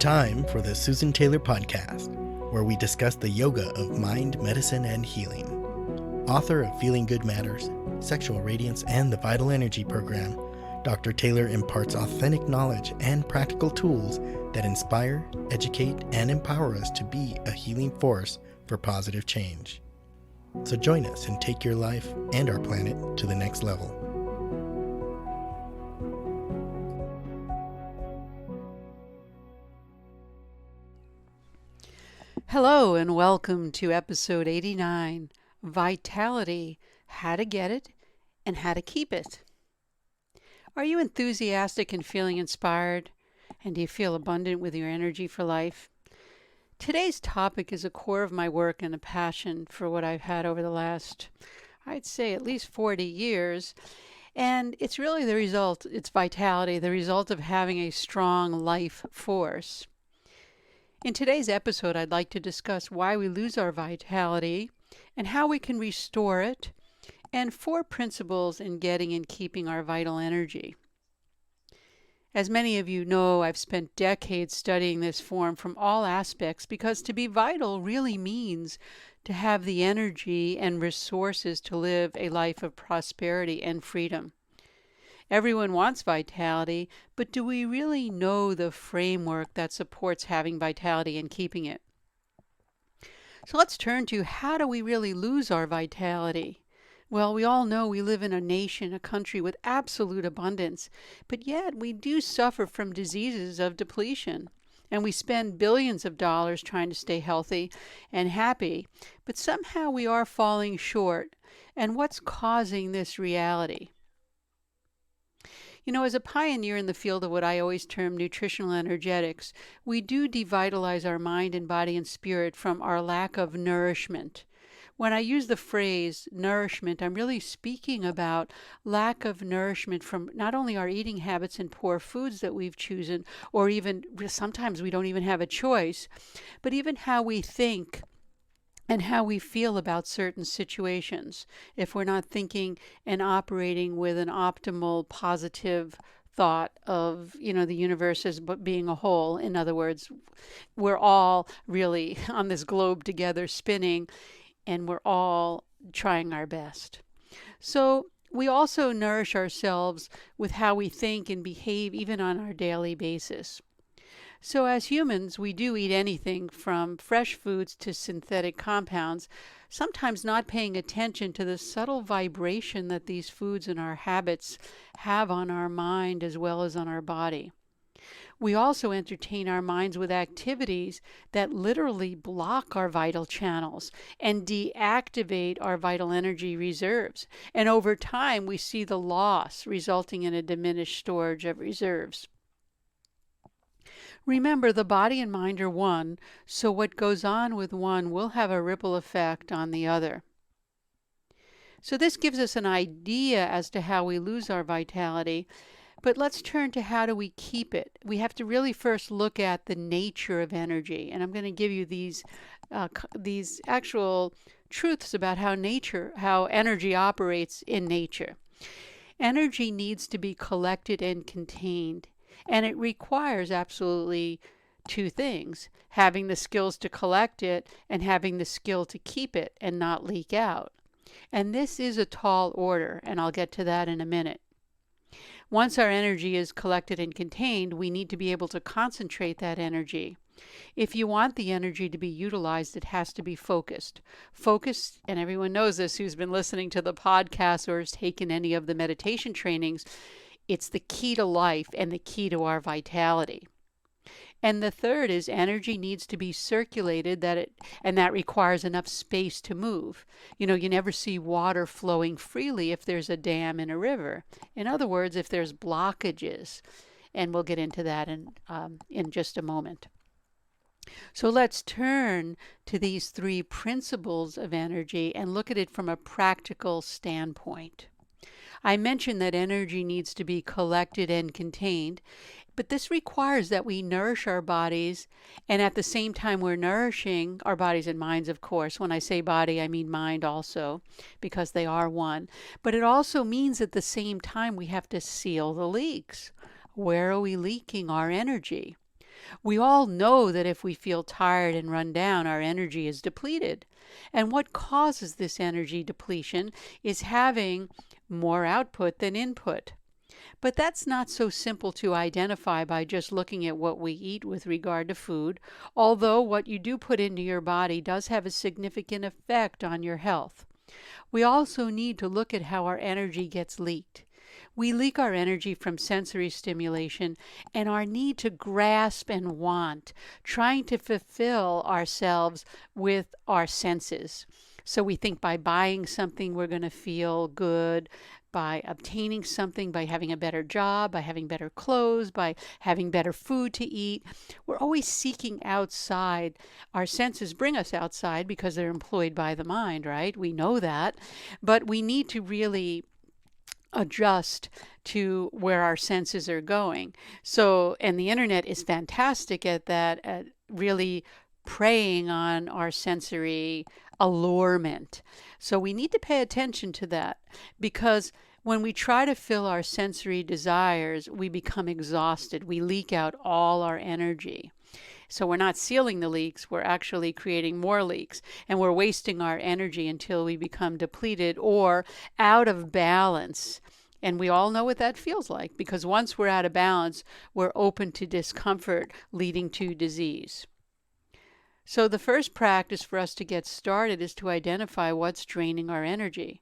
time for the Susan Taylor Podcast, where we discuss the yoga of mind, medicine, and healing. Author of Feeling Good Matters, Sexual Radiance, and the Vital Energy Program, Dr. Taylor imparts authentic knowledge and practical tools that inspire, educate, and empower us to be a healing force for positive change. So join us and take your life and our planet to the next level. Hello and welcome to episode 89, Vitality, How to Get It and How to Keep It. Are you enthusiastic and feeling inspired? And do you feel abundant with your energy for life? Today's topic is a core of my work and a passion for what I've had over the last, I'd say at least 40 years. And it's really it's vitality, the result of having a strong life force. In today's episode, I'd like to discuss why we lose our vitality and how we can restore it, and 4 principles in getting and keeping our vital energy. As many of you know, I've spent decades studying this form from all aspects because to be vital really means to have the energy and resources to live a life of prosperity and freedom. Everyone wants vitality, but do we really know the framework that supports having vitality and keeping it? So let's turn to how do we really lose our vitality? Well, we all know we live in a country with absolute abundance, but yet we do suffer from diseases of depletion. And we spend billions of dollars trying to stay healthy and happy, but somehow we are falling short. And what's causing this reality? You know, as a pioneer in the field of what I always term nutritional energetics, we do devitalize our mind and body and spirit from our lack of nourishment. When I use the phrase nourishment, I'm really speaking about lack of nourishment from not only our eating habits and poor foods that we've chosen, or even sometimes we don't even have a choice, but even how we think and how we feel about certain situations. If we're not thinking and operating with an optimal, positive thought of, the universe as being a whole. In other words, we're all really on this globe together spinning, and we're all trying our best. So we also nourish ourselves with how we think and behave even on our daily basis. So as humans, we do eat anything from fresh foods to synthetic compounds, sometimes not paying attention to the subtle vibration that these foods and our habits have on our mind as well as on our body. We also entertain our minds with activities that literally block our vital channels and deactivate our vital energy reserves. And over time, we see the loss resulting in a diminished storage of reserves. Remember, the body and mind are one, so what goes on with one will have a ripple effect on the other. So this gives us an idea as to how we lose our vitality, but let's turn to how do we keep it. We have to really first look at the nature of energy, and I'm going to give you these actual truths about how energy operates in nature. Energy needs to be collected and contained. And it requires absolutely 2 things, having the skills to collect it and having the skill to keep it and not leak out. And this is a tall order, and I'll get to that in a minute. Once our energy is collected and contained, we need to be able to concentrate that energy. If you want the energy to be utilized, it has to be focused. Focused, and everyone knows this who's been listening to the podcast or has taken any of the meditation trainings, it's the key to life and the key to our vitality. And the third is energy needs to be circulated, and that requires enough space to move. You never see water flowing freely if there's a dam in a river. In other words, if there's blockages, and we'll get into that in just a moment. So let's turn to these 3 principles of energy and look at it from a practical standpoint. I mentioned that energy needs to be collected and contained, but this requires that we nourish our bodies, and at the same time we're nourishing our bodies and minds, of course. When I say body, I mean mind also, because they are one. But it also means at the same time we have to seal the leaks. Where are we leaking our energy? We all know that if we feel tired and run down, our energy is depleted. And what causes this energy depletion is having more output than input. But that's not so simple to identify by just looking at what we eat with regard to food, although what you do put into your body does have a significant effect on your health. We also need to look at how our energy gets leaked. We leak our energy from sensory stimulation and our need to grasp and want, trying to fulfill ourselves with our senses. So we think by buying something we're going to feel good, by obtaining something, by having a better job, by having better clothes, by having better food to eat. We're always seeking outside. Our senses bring us outside because they're employed by the mind, right? We know that. But we need to really adjust to where our senses are going. So, and the internet is fantastic at that, at really preying on our sensory allurement. So we need to pay attention to that, because when we try to fill our sensory desires, we become exhausted. We leak out all our energy. So we're not sealing the leaks, we're actually creating more leaks, and we're wasting our energy until we become depleted or out of balance. And we all know what that feels like, because once we're out of balance, we're open to discomfort leading to disease. So the first practice for us to get started is to identify what's draining our energy.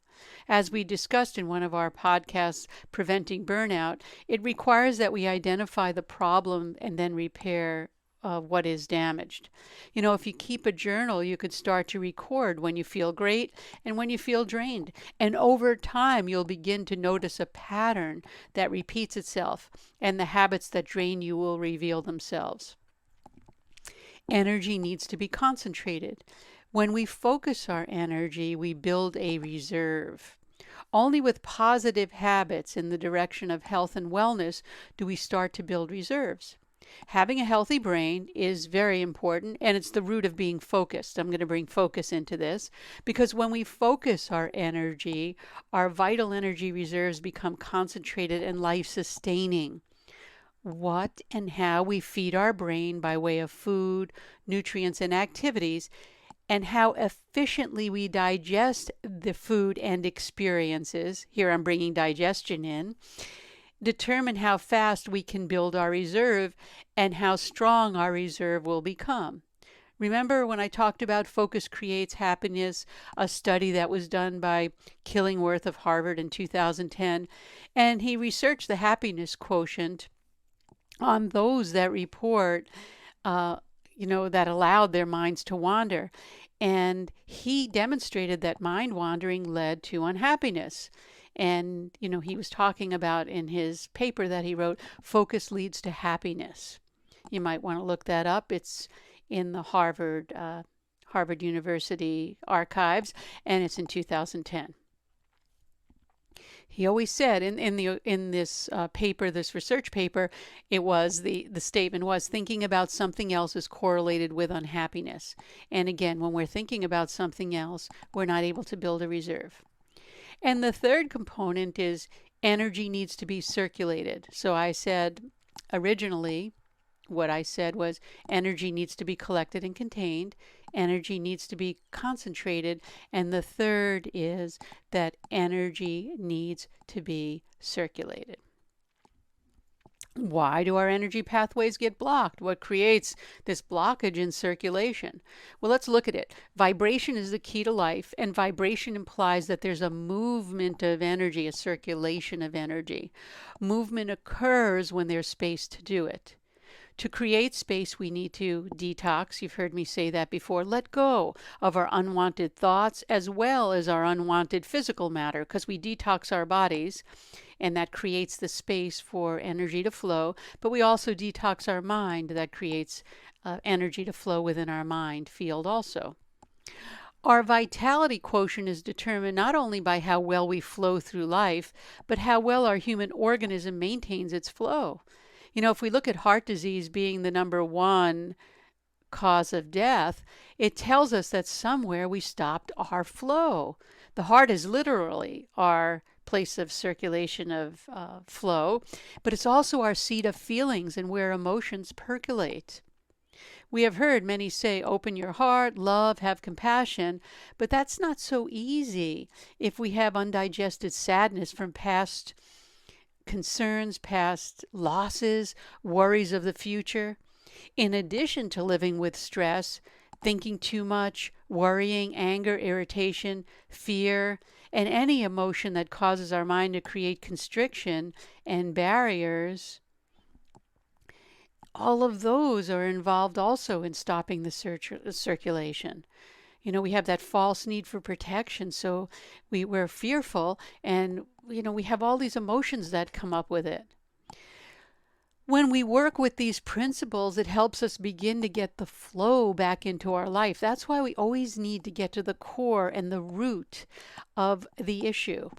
As we discussed in one of our podcasts, Preventing Burnout, it requires that we identify the problem and then repair what is damaged. You know, if you keep a journal, you could start to record when you feel great and when you feel drained. And over time, you'll begin to notice a pattern that repeats itself, and the habits that drain you will reveal themselves. Energy needs to be concentrated. When we focus our energy, we build a reserve. Only with positive habits in the direction of health and wellness do we start to build reserves. Having a healthy brain is very important, and it's the root of being focused. I'm going to bring focus into this, because when we focus our energy, our vital energy reserves become concentrated and life-sustaining. What and how we feed our brain by way of food, nutrients, and activities, and how efficiently we digest the food and experiences, here I'm bringing digestion in, determine how fast we can build our reserve and how strong our reserve will become. Remember when I talked about Focus Creates Happiness, a study that was done by Killingworth of Harvard in 2010, and he researched the happiness quotient on those that report, that allowed their minds to wander. And he demonstrated that mind wandering led to unhappiness. And, he was talking about in his paper that he wrote, Focus Leads to Happiness. You might want to look that up. It's in the Harvard University archives, and it's in 2010. He always said in this paper, this research paper, it was the statement was thinking about something else is correlated with unhappiness. And again, when we're thinking about something else, we're not able to build a reserve. And the third component is energy needs to be circulated. So I said originally, what I said was energy needs to be collected and contained. Energy needs to be concentrated. And the third is that energy needs to be circulated. Why do our energy pathways get blocked? What creates this blockage in circulation? Well, let's look at it. Vibration is the key to life, and vibration implies that there's a movement of energy, a circulation of energy. Movement occurs when there's space to do it. To create space, we need to detox. You've heard me say that before. Let go of our unwanted thoughts as well as our unwanted physical matter, because we detox our bodies, and that creates the space for energy to flow. But we also detox our mind. That creates energy to flow within our mind field also. Our vitality quotient is determined not only by how well we flow through life, but how well our human organism maintains its flow. If we look at heart disease being the number one cause of death, it tells us that somewhere we stopped our flow. The heart is literally our place of circulation of flow, but it's also our seat of feelings and where emotions percolate. We have heard many say, open your heart, love, have compassion, but that's not so easy if we have undigested sadness from past concerns, past losses, worries of the future. In addition to living with stress, thinking too much, worrying, anger, irritation, fear, and any emotion that causes our mind to create constriction and barriers, all of those are involved also in stopping the circulation. We have that false need for protection, so we're fearful, and we have all these emotions that come up with it. When we work with these principles, it helps us begin to get the flow back into our life. That's why we always need to get to the core and the root of the issue.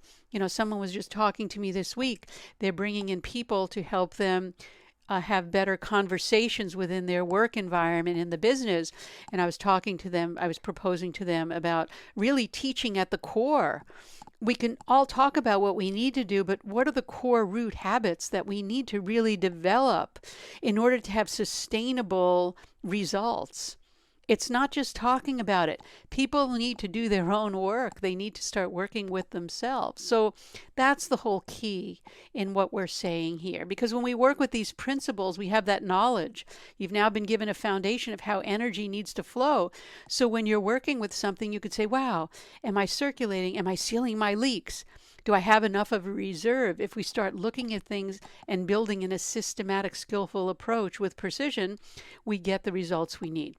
Someone was just talking to me this week. They're bringing in people to help them have better conversations within their work environment in the business. And I was proposing to them about really teaching at the core. We can all talk about what we need to do, but what are the core root habits that we need to really develop in order to have sustainable results? It's not just talking about it. People need to do their own work. They need to start working with themselves. So that's the whole key in what we're saying here. Because when we work with these principles, we have that knowledge. You've now been given a foundation of how energy needs to flow. So when you're working with something, you could say, wow, am I circulating? Am I sealing my leaks? Do I have enough of a reserve? If we start looking at things and building in a systematic, skillful approach with precision, we get the results we need.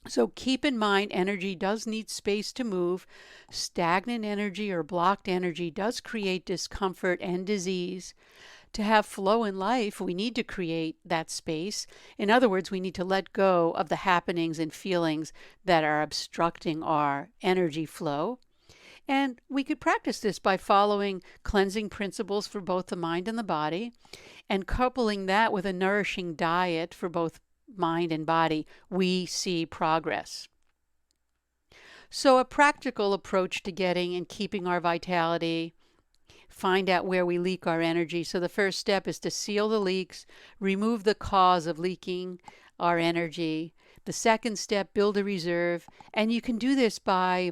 So keep in mind, energy does need space to move. Stagnant energy or blocked energy does create discomfort and disease. To have flow in life, we need to create that space. In other words, we need to let go of the happenings and feelings that are obstructing our energy flow. And we could practice this by following cleansing principles for both the mind and the body, and coupling that with a nourishing diet for both mind and body. We see progress. So a practical approach to getting and keeping our vitality, find out where we leak our energy. So the first step is to seal the leaks, remove the cause of leaking our energy. The second step, build a reserve. And you can do this by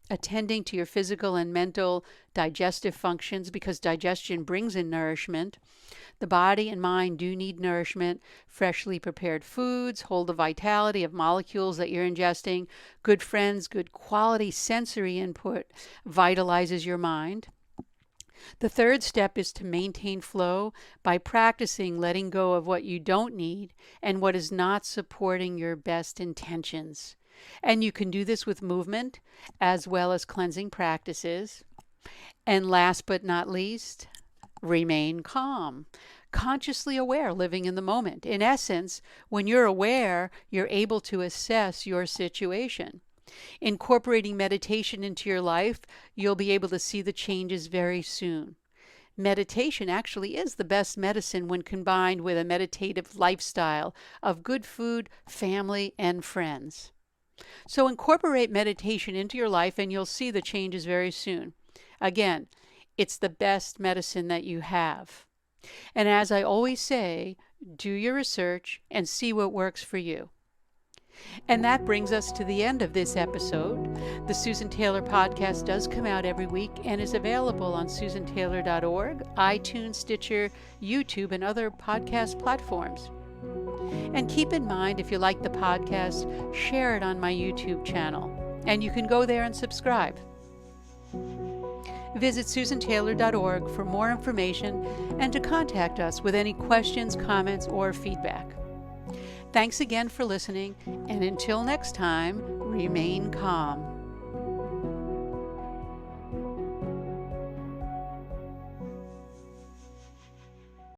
attending to your physical and mental digestive functions, because digestion brings in nourishment. The body and mind do need nourishment. Freshly prepared foods hold the vitality of molecules that you're ingesting. Good friends, good quality sensory input vitalizes your mind. The third step is to maintain flow by practicing letting go of what you don't need and what is not supporting your best intentions. And you can do this with movement as well as cleansing practices. And last but not least, remain calm. Consciously aware, living in the moment. In essence, when you're aware, you're able to assess your situation. Incorporating meditation into your life, you'll be able to see the changes very soon. Meditation actually is the best medicine when combined with a meditative lifestyle of good food, family, and friends. So incorporate meditation into your life and you'll see the changes very soon. Again, it's the best medicine that you have. And as I always say, do your research and see what works for you. And that brings us to the end of this episode. The Susan Taylor podcast does come out every week and is available on susantaylor.org, iTunes, Stitcher, YouTube, and other podcast platforms. And keep in mind, if you like the podcast, share it on my YouTube channel. And you can go there and subscribe. Visit susantaylor.org for more information and to contact us with any questions, comments, or feedback. Thanks again for listening, and until next time, remain calm.